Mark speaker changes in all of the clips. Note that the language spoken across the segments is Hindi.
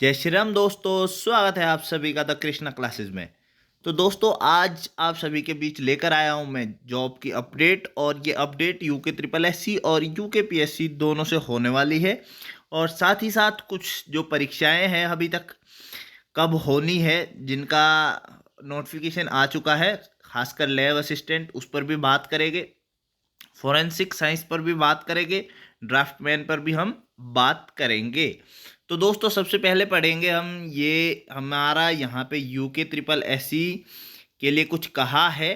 Speaker 1: जय श्री राम दोस्तों, स्वागत है आप सभी का द कृष्णा क्लासेस में। तो दोस्तों, आज आप सभी के बीच लेकर आया हूं मैं जॉब की अपडेट। और ये अपडेट यूके ट्रिपल एससी और यूके पीएससी दोनों से होने वाली है। और साथ ही साथ कुछ जो परीक्षाएं हैं अभी तक कब होनी है, जिनका नोटिफिकेशन आ चुका है, खासकर लैब असिस्टेंट, उस पर भी बात करेंगे। फोरेंसिक साइंस पर भी बात करेंगे, ड्राफ्टमैन पर भी हम बात करेंगे। तो दोस्तों, सबसे पहले पढ़ेंगे हम ये हमारा यहाँ पे यूके ट्रिपल एससी के लिए कुछ कहा है।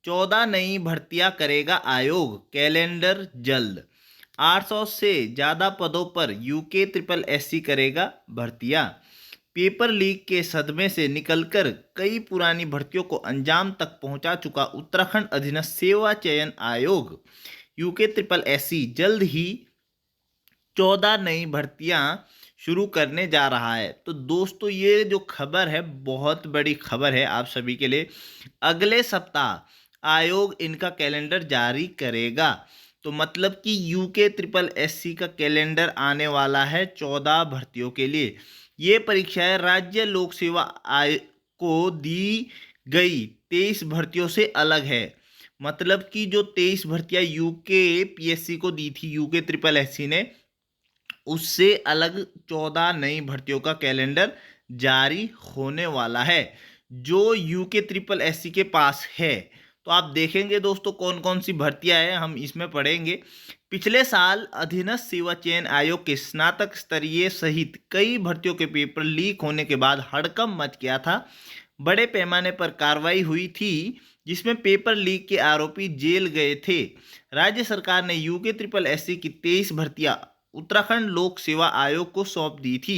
Speaker 1: 14 नई भर्तियां करेगा आयोग, कैलेंडर जल्द। 800 से ज़्यादा पदों पर यूके ट्रिपल एससी करेगा भर्तियां। पेपर लीक के सदमे से निकलकर कई पुरानी भर्तियों को अंजाम तक पहुंचा चुका उत्तराखंड अधीनस्थ सेवा चयन आयोग यूके ट्रिपल एससी जल्द ही 14 नई भर्तियां शुरू करने जा रहा है। तो दोस्तों, ये जो खबर है बहुत बड़ी खबर है आप सभी के लिए। अगले सप्ताह आयोग इनका कैलेंडर जारी करेगा। तो मतलब कि यूके ट्रिपल एससी का कैलेंडर आने वाला है 14 भर्तियों के लिए। ये परीक्षाएं राज्य लोक सेवा आयोग को दी गई 23 भर्तियों से अलग है। मतलब कि जो 23 भर्तियां यूके पीएससी को दी थी यूके ट्रिपल एससी ने, उससे अलग 14 नई भर्तियों का कैलेंडर जारी होने वाला है जो यूके ट्रिपल एससी के पास है। तो आप देखेंगे दोस्तों कौन कौन सी भर्तियां हैं, हम इसमें पढ़ेंगे। पिछले साल अधीनस्थ सेवा चयन आयोग के स्नातक स्तरीय सहित कई भर्तियों के पेपर लीक होने के बाद हड़कंप मच गया था। बड़े पैमाने पर कार्रवाई हुई थी जिसमें पेपर लीक के आरोपी जेल गए थे। राज्य सरकार ने यूके ट्रिपल एससी की 23 भर्तियां उत्तराखंड लोक सेवा आयोग को सौंप दी थी।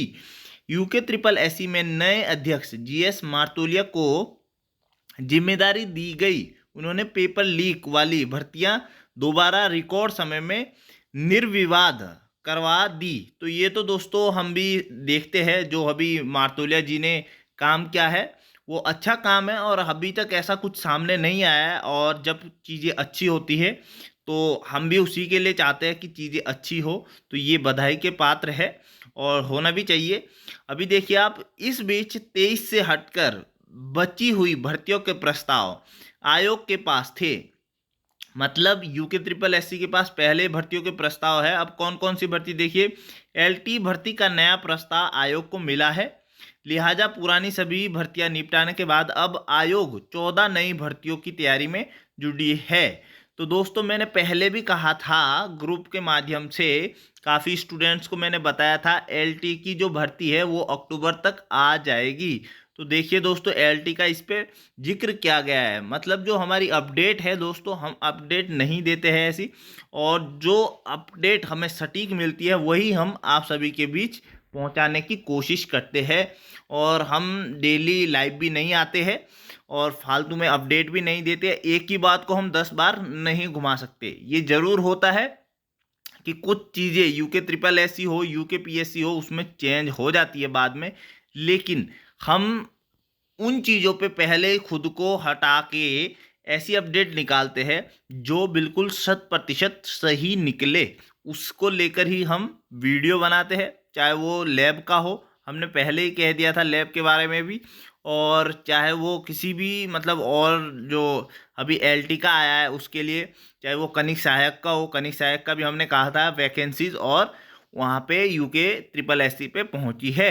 Speaker 1: यूके ट्रिपल एससी में नए अध्यक्ष जीएस मार्तोलिया को जिम्मेदारी दी गई। उन्होंने पेपर लीक वाली भर्तियां दोबारा रिकॉर्ड समय में निर्विवाद करवा दी। तो ये तो दोस्तों हम भी देखते हैं जो अभी मार्तोलिया जी ने काम किया है वो अच्छा काम है, और अभी तक ऐसा कुछ सामने नहीं आया है। और जब चीज़ें अच्छी होती है तो हम भी उसी के लिए चाहते हैं कि चीज़ें अच्छी हो। तो ये बधाई के पात्र है और होना भी चाहिए। अभी देखिए आप, इस बीच 23 से हटकर बची हुई भर्तियों के प्रस्ताव आयोग के पास थे। मतलब यूके ट्रिपल एससी के पास पहले भर्तियों के प्रस्ताव है। अब कौन कौन सी भर्ती देखिए, एलटी भर्ती का नया प्रस्ताव आयोग को मिला है। लिहाजा पुरानी सभी भर्तियां निपटाने के बाद अब आयोग 14 नई भर्तियों की तैयारी में जुटी है। तो दोस्तों, मैंने पहले भी कहा था ग्रुप के माध्यम से, काफ़ी स्टूडेंट्स को मैंने बताया था एलटी की जो भर्ती है वो अक्टूबर तक आ जाएगी। तो देखिए दोस्तों, एलटी का इस पे जिक्र किया गया है। मतलब जो हमारी अपडेट है दोस्तों, हम अपडेट नहीं देते हैं ऐसी, और जो अपडेट हमें सटीक मिलती है वही हम आप सभी के बीच पहुंचाने की कोशिश करते हैं। और हम डेली लाइव भी नहीं आते हैं और फालतू में अपडेट भी नहीं देते। एक ही बात को हम 10 बार नहीं घुमा सकते। ये ज़रूर होता है कि कुछ चीज़ें यूके ट्रिपल एससी हो यूके पीएससी हो उसमें चेंज हो जाती है बाद में, लेकिन हम उन चीज़ों पे पहले खुद को हटा के ऐसी अपडेट निकालते हैं जो बिल्कुल 100% सही निकले। उसको लेकर ही हम वीडियो बनाते हैं, चाहे वो लैब का हो, हमने पहले ही कह दिया था लैब के बारे में भी, और चाहे वो किसी भी मतलब और जो अभी एलटी का आया है उसके लिए, चाहे वो कनिक सहायक का हो, कनिक सहायक का भी हमने कहा था वैकेंसीज और वहाँ पे यूके ट्रिपल एससी पे पहुँची है।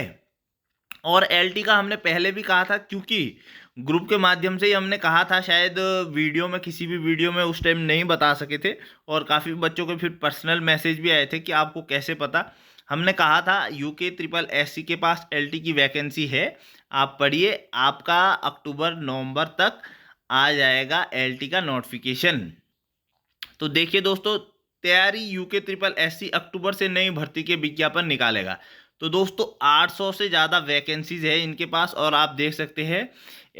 Speaker 1: और एलटी का हमने पहले भी कहा था, क्योंकि ग्रुप के माध्यम से ही हमने कहा था, शायद वीडियो में किसी भी वीडियो में उस टाइम नहीं बता सके थे। और काफ़ी बच्चों के फिर पर्सनल मैसेज भी आए थे कि आपको कैसे पता। हमने कहा था यूके ट्रिपल एससी के पास एलटी की वैकेंसी है, आप पढ़िए, आपका अक्टूबर नवंबर तक आ जाएगा एलटी का नोटिफिकेशन। तो देखिए दोस्तों, तैयारी यूके ट्रिपल एससी अक्टूबर से नई भर्ती के विज्ञापन निकालेगा। तो दोस्तों 800 से ज़्यादा वैकेंसीज है इनके पास, और आप देख सकते हैं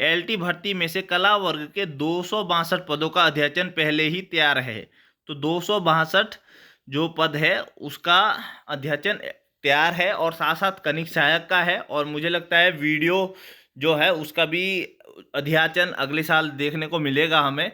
Speaker 1: एलटी भर्ती में से कला वर्ग के 262 पदों का अध्याचन पहले ही तैयार है। तो 262 जो पद है उसका अध्याचन तैयार है, और साथ साथ कनिक सहायक का है, और मुझे लगता है वीडियो जो है उसका भी अध्याचन अगले साल देखने को मिलेगा हमें।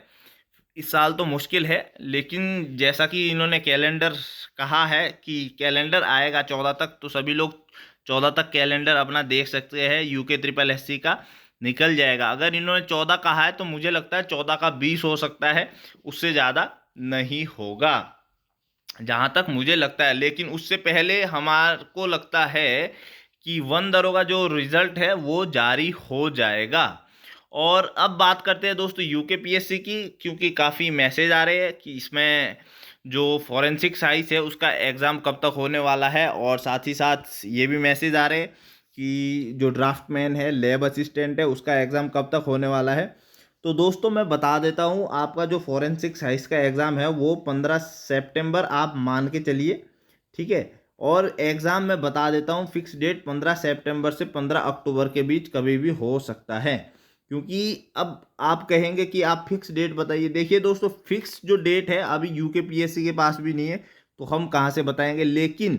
Speaker 1: इस साल तो मुश्किल है, लेकिन जैसा कि इन्होंने कैलेंडर कहा है कि कैलेंडर आएगा 14 तक, तो सभी लोग 14 तक कैलेंडर अपना देख सकते हैं। यूके ट्रिपल एससी का निकल जाएगा। अगर इन्होंने 14 कहा है तो मुझे लगता है 14 का 20 हो सकता है, उससे ज़्यादा नहीं होगा जहाँ तक मुझे लगता है। लेकिन उससे पहले हमारे को लगता है कि वन दरोगा जो रिजल्ट है वो जारी हो जाएगा। और अब बात करते हैं दोस्तों यूके पीएससी की, क्योंकि काफ़ी मैसेज आ रहे हैं कि इसमें जो फॉरेंसिक साइंस है उसका एग्ज़ाम कब तक होने वाला है। और साथ ही साथ ये भी मैसेज आ रहे हैं कि जो ड्राफ्टमैन है, लैब असिस्टेंट है, उसका एग्ज़ाम कब तक होने वाला है। तो दोस्तों मैं बता देता हूँ, आपका जो फॉरेंसिक साइंस का एग्ज़ाम है वो 15 सितंबर आप मान के चलिए, ठीक है। और एग्ज़ाम मैं बता देता हूँ, फिक्स डेट 15 सितंबर से 15 अक्टूबर के बीच कभी भी हो सकता है। क्योंकि अब आप कहेंगे कि आप फिक्स डेट बताइए। देखिए दोस्तों, फिक्स जो डेट है अभी यूके पीएससी के पास भी नहीं है, तो हम कहाँ से बताएंगे। लेकिन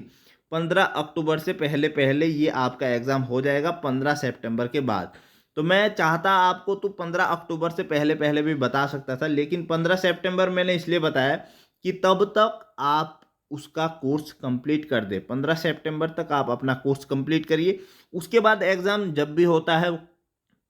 Speaker 1: 15 अक्टूबर से पहले पहले ये आपका एग्ज़ाम हो जाएगा, 15 सितंबर के बाद। तो मैं चाहता आपको तो 15 अक्टूबर से पहले पहले भी बता सकता था, लेकिन 15 सितंबर मैंने इसलिए बताया कि तब तक आप उसका कोर्स कंप्लीट कर दे। 15 सितंबर तक आप अपना कोर्स कंप्लीट करिए। उसके बाद एग्ज़ाम जब भी होता है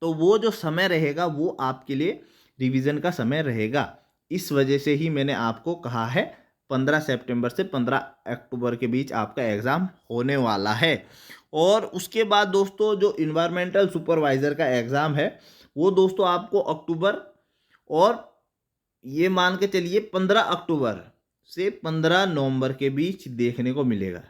Speaker 1: तो वो जो समय रहेगा वो आपके लिए रिवीजन का समय रहेगा। इस वजह से ही मैंने आपको कहा है 15 सितंबर से 15 अक्टूबर के बीच आपका एग्ज़ाम होने वाला है। और उसके बाद दोस्तों जो इन्वायरमेंटल सुपरवाइज़र का एग्ज़ाम है वो दोस्तों आपको अक्टूबर, और ये मान के चलिए 15 अक्टूबर से 15 नवंबर के बीच देखने को मिलेगा,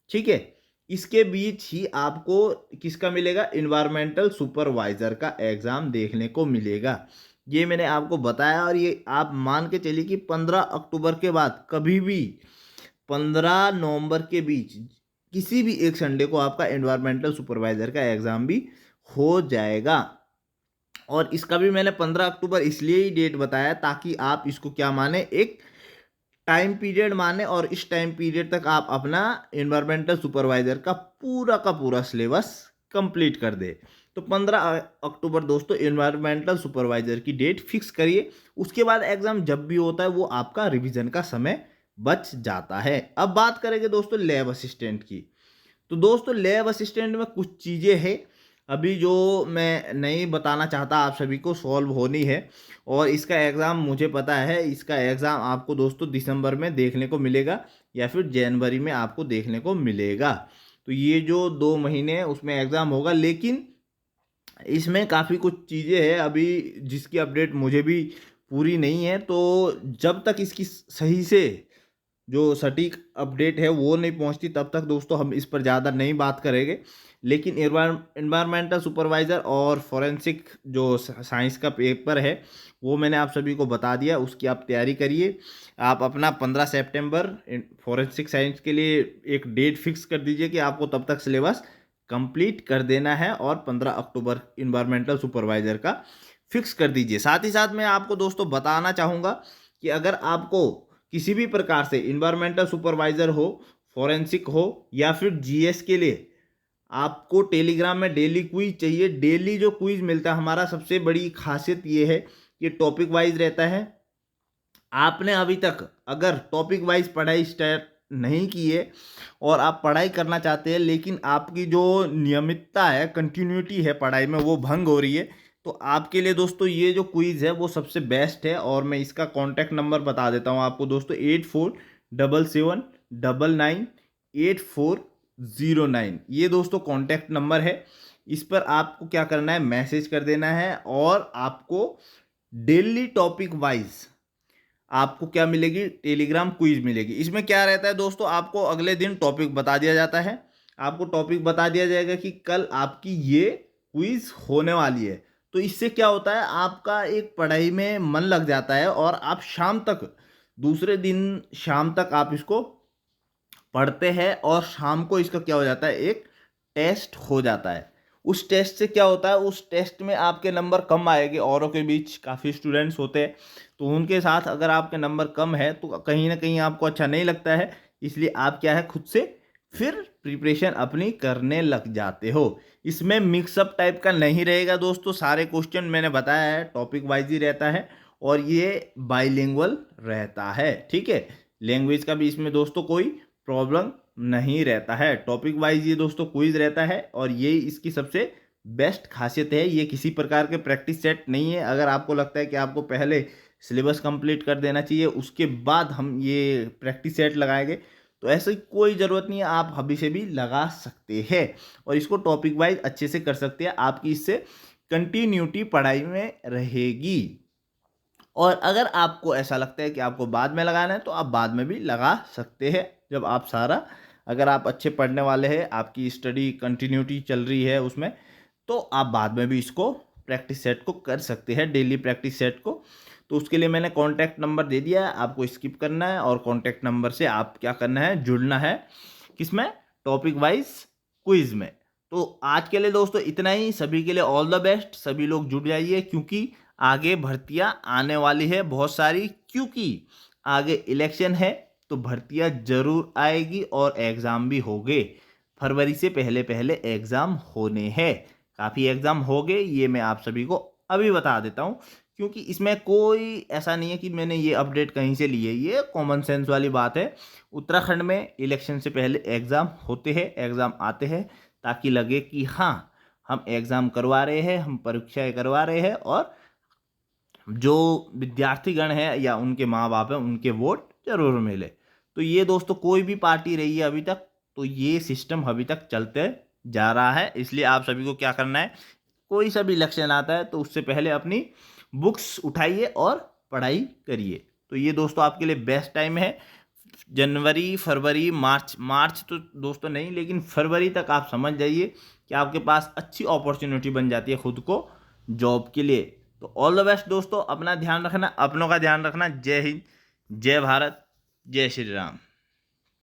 Speaker 1: ठीक है। इसके बीच ही आपको किसका मिलेगा, इन्वायरमेंटल सुपरवाइजर का एग्ज़ाम देखने को मिलेगा। ये मैंने आपको बताया, और ये आप मान के चलिए कि 15 अक्टूबर के बाद कभी भी 15 नवंबर के बीच किसी भी एक संडे को आपका एनवायरमेंटल सुपरवाइजर का एग्ज़ाम भी हो जाएगा। और इसका भी मैंने 15 अक्टूबर इसलिए ही डेट बताया ताकि आप इसको क्या माने, एक टाइम पीरियड माने, और इस टाइम पीरियड तक आप अपना एनवायरमेंटल सुपरवाइजर का पूरा सिलेबस कंप्लीट कर दे। तो 15 अक्टूबर दोस्तों एनवायरमेंटल सुपरवाइजर की डेट फिक्स करिए। उसके बाद एग्ज़ाम जब भी होता है वो आपका रिवीजन का समय बच जाता है। अब बात करेंगे दोस्तों लैब असिस्टेंट की। तो दोस्तों लैब असिस्टेंट में कुछ चीज़ें हैं अभी जो मैं नहीं बताना चाहता, आप सभी को सॉल्व होनी है। और इसका एग्ज़ाम मुझे पता है, इसका एग्ज़ाम आपको दोस्तों दिसंबर में देखने को मिलेगा या फिर जनवरी में आपको देखने को मिलेगा। तो ये जो 2 महीने हैं उसमें एग्ज़ाम होगा, लेकिन इसमें काफ़ी कुछ चीज़ें हैं अभी जिसकी अपडेट मुझे भी पूरी नहीं है। तो जब तक इसकी सही से जो सटीक अपडेट है वो नहीं पहुंचती तब तक दोस्तों हम इस पर ज़्यादा नहीं बात करेंगे। लेकिन एनवायरमेंटल सुपरवाइज़र और फॉरेंसिक जो साइंस का पेपर है वो मैंने आप सभी को बता दिया, उसकी आप तैयारी करिए। आप अपना 15 सितंबर फॉरेंसिक साइंस के लिए एक डेट फिक्स कर दीजिए कि आपको तब तक सिलेबस कंप्लीट कर देना है, और 15 अक्टूबर इन्वायरमेंटल सुपरवाइज़र का फिक्स कर दीजिए। साथ ही साथ मैं आपको दोस्तों बताना चाहूँगा कि अगर आपको किसी भी प्रकार से इन्वायरमेंटल सुपरवाइज़र हो, फॉरेंसिक हो, या फिर जीएस के लिए आपको टेलीग्राम में डेली क्विज चाहिए। डेली जो क्विज मिलता है हमारा, सबसे बड़ी खासियत ये है कि टॉपिक वाइज रहता है। आपने अभी तक अगर टॉपिक वाइज पढ़ाई स्टार्ट नहीं की है और आप पढ़ाई करना चाहते हैं, लेकिन आपकी जो नियमितता है, कंटिन्यूटी है पढ़ाई में, वो भंग हो रही है, तो आपके लिए दोस्तों ये जो क्विज़ है वो सबसे बेस्ट है। और मैं इसका कॉन्टैक्ट नंबर बता देता हूँ आपको दोस्तों, 8477998409। ये दोस्तों कॉन्टैक्ट नंबर है। इस पर आपको क्या करना है, मैसेज कर देना है, और आपको डेली टॉपिक वाइज आपको क्या मिलेगी, टेलीग्राम क्विज मिलेगी। इसमें क्या रहता है दोस्तों, आपको अगले दिन टॉपिक बता दिया जाता है। आपको टॉपिक बता दिया जाएगा कि कल आपकी ये क्विज होने वाली है। तो इससे क्या होता है, आपका एक पढ़ाई में मन लग जाता है, और आप शाम तक, दूसरे दिन शाम तक आप इसको पढ़ते हैं, और शाम को इसका क्या हो जाता है, एक टेस्ट हो जाता है। उस टेस्ट से क्या होता है, उस टेस्ट में आपके नंबर कम आएंगे। औरों के बीच काफ़ी स्टूडेंट्स होते हैं, तो उनके साथ अगर आपके नंबर कम है तो कहीं ना कहीं आपको अच्छा नहीं लगता है। इसलिए आप क्या है, खुद से फिर प्रिपरेशन अपनी करने लग जाते हो। इसमें मिक्सअप टाइप का नहीं रहेगा दोस्तों, सारे क्वेश्चन मैंने बताया है टॉपिक वाइज ही रहता है। और ये बाइलिंगुअल रहता है। ठीक है, लैंग्वेज का भी इसमें दोस्तों कोई प्रॉब्लम नहीं रहता है। टॉपिक वाइज ये दोस्तों क्विज रहता है और ये इसकी सबसे बेस्ट खासियत है। ये किसी प्रकार के प्रैक्टिस सेट नहीं है। अगर आपको लगता है कि आपको पहले सिलेबस कंप्लीट कर देना चाहिए उसके बाद हम ये प्रैक्टिस सेट लगाएंगे, तो ऐसी कोई ज़रूरत नहीं है। आप अभी से भी लगा सकते हैं और इसको टॉपिक वाइज अच्छे से कर सकते हैं। आपकी इससे कंटिन्यूटी पढ़ाई में रहेगी। और अगर आपको ऐसा लगता है कि आपको बाद में लगाना है तो आप बाद में भी लगा सकते हैं। जब आप सारा, अगर आप अच्छे पढ़ने वाले हैं, आपकी स्टडी कंटिन्यूटी चल रही है उसमें, तो आप बाद में भी इसको प्रैक्टिस सेट को कर सकते हैं, डेली प्रैक्टिस सेट को। तो उसके लिए मैंने कॉन्टैक्ट नंबर दे दिया है, आपको स्किप करना है और कॉन्टैक्ट नंबर से आप क्या करना है, जुड़ना है किसमें, टॉपिक वाइज क्विज में। तो आज के लिए दोस्तों इतना ही। सभी के लिए ऑल द बेस्ट। सभी लोग जुड़ जाइए क्योंकि आगे भर्तियां आने वाली है बहुत सारी, क्योंकि आगे इलेक्शन है तो भर्तियां जरूर आएगी और एग्ज़ाम भी होंगे। फरवरी से पहले पहले एग्ज़ाम होने हैं। काफ़ी एग्ज़ाम हो गए, ये मैं आप सभी को अभी बता देता हूँ, क्योंकि इसमें कोई ऐसा नहीं है कि मैंने ये अपडेट कहीं से ली है। ये कॉमन सेंस वाली बात है। उत्तराखंड में इलेक्शन से पहले एग्ज़ाम होते हैं, एग्ज़ाम आते हैं, ताकि लगे कि हाँ हम एग्ज़ाम करवा रहे हैं, हम परीक्षाएं करवा रहे हैं और जो विद्यार्थीगण है या उनके माँ बाप हैं उनके वोट जरूर मिले। तो ये दोस्तों कोई भी पार्टी रही है अभी तक, तो ये सिस्टम अभी तक चलते जा रहा है। इसलिए आप सभी को क्या करना है, कोई सा भी इलेक्शन आता है तो उससे पहले अपनी बुक्स उठाइए और पढ़ाई करिए। तो ये दोस्तों आपके लिए बेस्ट टाइम है। जनवरी, फरवरी, मार्च तो दोस्तों नहीं, लेकिन फरवरी तक आप समझ जाइए कि आपके पास अच्छी अपॉर्चुनिटी बन जाती है खुद को जॉब के लिए। तो ऑल द बेस्ट दोस्तों। अपना ध्यान रखना, अपनों का ध्यान रखना। जय हिंद, जय भारत, जय श्री राम।